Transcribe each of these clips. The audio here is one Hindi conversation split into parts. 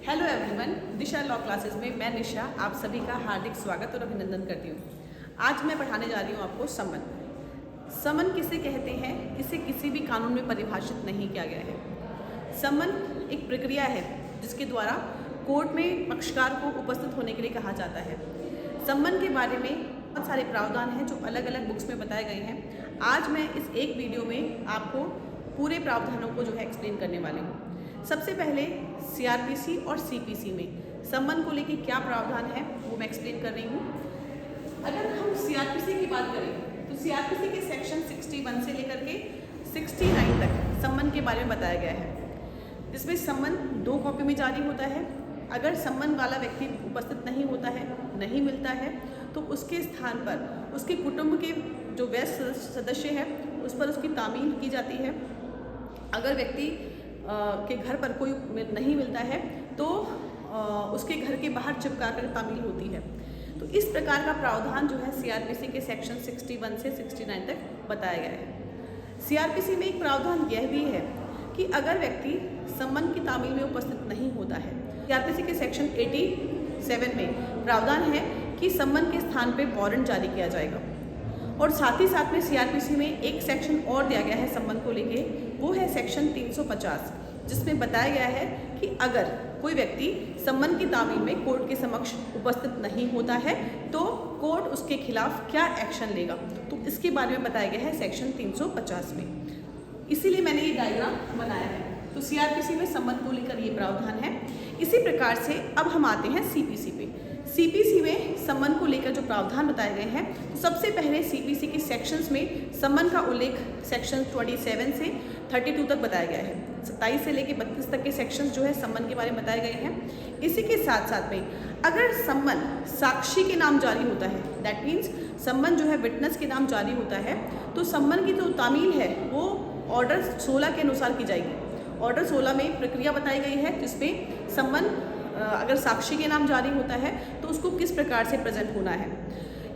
हेलो एवरीवन, दिशा लॉ क्लासेस में मैं निशा आप सभी का हार्दिक स्वागत और अभिनंदन करती हूँ। आज मैं पढ़ाने जा रही हूँ आपको समन। समन किसे कहते हैं, इसे किसी भी कानून में परिभाषित नहीं किया गया है। समन एक प्रक्रिया है जिसके द्वारा कोर्ट में पक्षकार को उपस्थित होने के लिए कहा जाता है। समन के बारे में बहुत सारे प्रावधान हैं जो अलग अलग बुक्स में बताए गए हैं। आज मैं इस एक वीडियो में आपको पूरे प्रावधानों को जो है एक्सप्लेन करने वाली हूँ। सबसे पहले सीआरपीसी और सीपीसी में समन को लेकर क्या प्रावधान है वो मैं एक्सप्लेन कर रही हूँ। अगर हम सीआरपीसी की बात करें तो सीआरपीसी के सेक्शन 61 से लेकर के 69 तक समन के बारे में बताया गया है, जिसमें समन 2 कॉपी में जारी होता है। अगर समन वाला व्यक्ति उपस्थित नहीं होता है, नहीं मिलता है, तो उसके स्थान पर उसके कुटुंब के जो वयस्क सदस्य है उस पर उसकी तामील की जाती है। अगर व्यक्ति के घर पर कोई नहीं मिलता है तो उसके घर के बाहर चिपका कर तामील होती है। तो इस प्रकार का प्रावधान जो है सीआरपीसी के सेक्शन 61 से 69 तक बताया गया है। सीआरपीसी में एक प्रावधान यह भी है कि अगर व्यक्ति समन की तामील में उपस्थित नहीं होता है, सीआरपीसी के सेक्शन 87 में प्रावधान है कि समन के स्थान पर वारंट जारी किया जाएगा। और साथ ही साथ में सीआरपीसी में एक सेक्शन और दिया गया है समन को लेके, वो है सेक्शन 350, जिसमें बताया गया है कि अगर कोई व्यक्ति समन की तामील में कोर्ट के समक्ष उपस्थित नहीं होता है तो कोर्ट उसके खिलाफ क्या एक्शन लेगा, तो इसके बारे में बताया गया है सेक्शन 350 में। इसीलिए मैंने ये डायग्राम बनाया है। तो सीआरपीसी में समन को लेकर ये प्रावधान है। इसी प्रकार से अब हम आते हैं सीपीसी पे। सीपीसी में समन को लेकर जो प्रावधान बताए गए हैं, तो सबसे पहले सीपीसी के सेक्शंस में समन का उल्लेख सेक्शन 27 से 32 तक बताया गया है। 27 से लेकर 32 तक के सेक्शंस जो है समन के बारे में बताए गए हैं। इसी के साथ साथ में अगर समन साक्षी के नाम जारी होता है, दैट मीन्स समन जो है विटनेस के नाम जारी होता है, तो समन की जो तामील है वो ऑर्डर 16 के अनुसार की जाएगी। ऑर्डर 16 में प्रक्रिया बताई गई है जिसमें समन अगर साक्षी के नाम जारी होता है तो उसको किस प्रकार से प्रेजेंट होना है।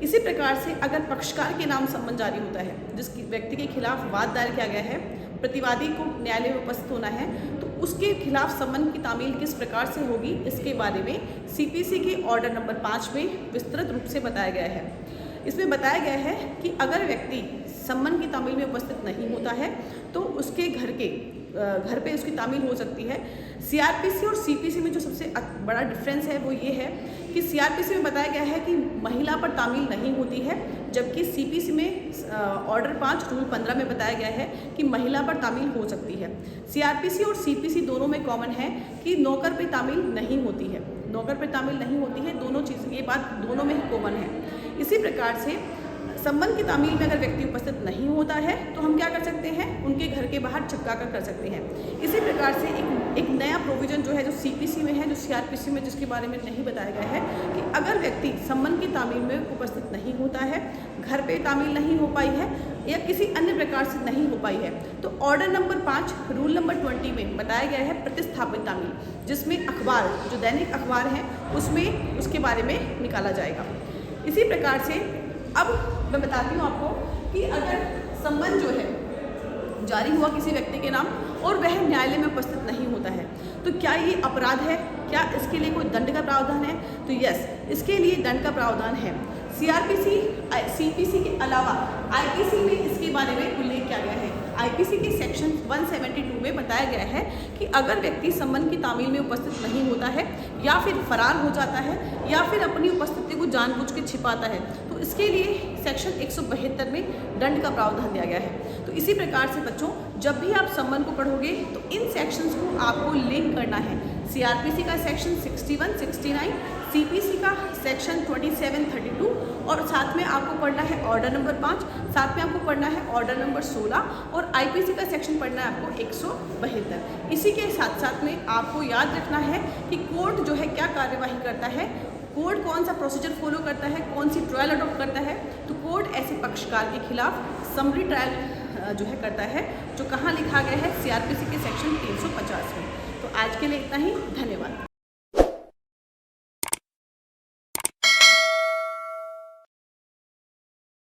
इसी प्रकार से अगर पक्षकार के नाम समन जारी होता है, जिस व्यक्ति के खिलाफ वाद दायर किया गया है, प्रतिवादी को न्यायालय में उपस्थित होना है, तो उसके खिलाफ समन की तामील किस प्रकार से होगी, इसके बारे में सीपीसी के ऑर्डर नंबर 5 में विस्तृत रूप से बताया गया है। इसमें बताया गया है कि अगर व्यक्ति समन की तामील में उपस्थित नहीं होता है तो उसके घर पे उसकी तामील हो सकती है। सीआरपीसी और सीपीसी में जो सबसे बड़ा डिफरेंस है वो ये है कि सीआरपीसी में बताया गया है कि महिला पर तामील नहीं होती है, जबकि सीपीसी में ऑर्डर 5 रूल 15 में बताया गया है कि महिला पर तामील हो सकती है। सीआरपीसी और सीपीसी दोनों में कॉमन है कि नौकर पर तामील नहीं होती है। नौकर पर तामील नहीं होती है, दोनों चीज़, ये बात दोनों में ही कॉमन है। इसी प्रकार से समन की तामील में अगर व्यक्ति उपस्थित नहीं होता है तो हम क्या कर सकते हैं, उनके घर के बाहर चिपका कर सकते हैं। इसी प्रकार से एक नया प्रोविजन जो है जो सीपीसी में है, जो सीआरपीसी में जिसके बारे में नहीं बताया गया है, कि अगर व्यक्ति समन की तामील में उपस्थित नहीं होता है, घर पे तामील नहीं हो पाई है या किसी अन्य प्रकार से नहीं हो पाई है, तो ऑर्डर नंबर 5 रूल नंबर 20 में बताया गया है प्रतिस्थापित तामील, जिसमें अखबार, जो दैनिक अखबार है, उसमें उसके बारे में निकाला जाएगा। इसी प्रकार से अब मैं बताती हूँ आपको कि अगर समन जो है जारी हुआ किसी व्यक्ति के नाम और वह न्यायालय में उपस्थित नहीं होता है तो क्या ये अपराध है, क्या इसके लिए कोई दंड का प्रावधान है? तो यस, इसके लिए दंड का प्रावधान है। सीआरपीसी सीपीसी के अलावा आईपीसी में इसके बारे में उल्लेख किया गया है। आईपीसी के सेक्शन 172 में बताया गया है कि अगर व्यक्ति समन की तामील में उपस्थित नहीं होता है या फिर फरार हो जाता है या फिर अपनी उपस्थिति को जानबूझ के छिपाता है, तो इसके लिए सेक्शन 172 में दंड का प्रावधान दिया गया है। तो इसी प्रकार से बच्चों, जब भी आप समन को पढ़ोगे तो इन सेक्शंस को आपको लिंक करना है। सीआरपीसी का सेक्शन 61, 69, सीपीसी का सेक्शन 27, 32 और साथ में आपको पढ़ना है ऑर्डर नंबर 5, साथ में आपको पढ़ना है ऑर्डर नंबर 16 और आईपीसी का सेक्शन पढ़ना है आपको 172। इसी के साथ साथ में आपको याद रखना है कि कोर्ट जो है क्या कार्यवाही करता है, कोर्ट कौन सा प्रोसीजर फॉलो करता है, कौन सी ट्रायल अडॉप्ट करता है। तो कोर्ट ऐसे पक्षकार के खिलाफ समरी ट्रायल जो है करता है, जो कहाँ लिखा गया है, सीआरपीसी के सेक्शन 350 में। तो आज के लिए इतना ही, धन्यवाद।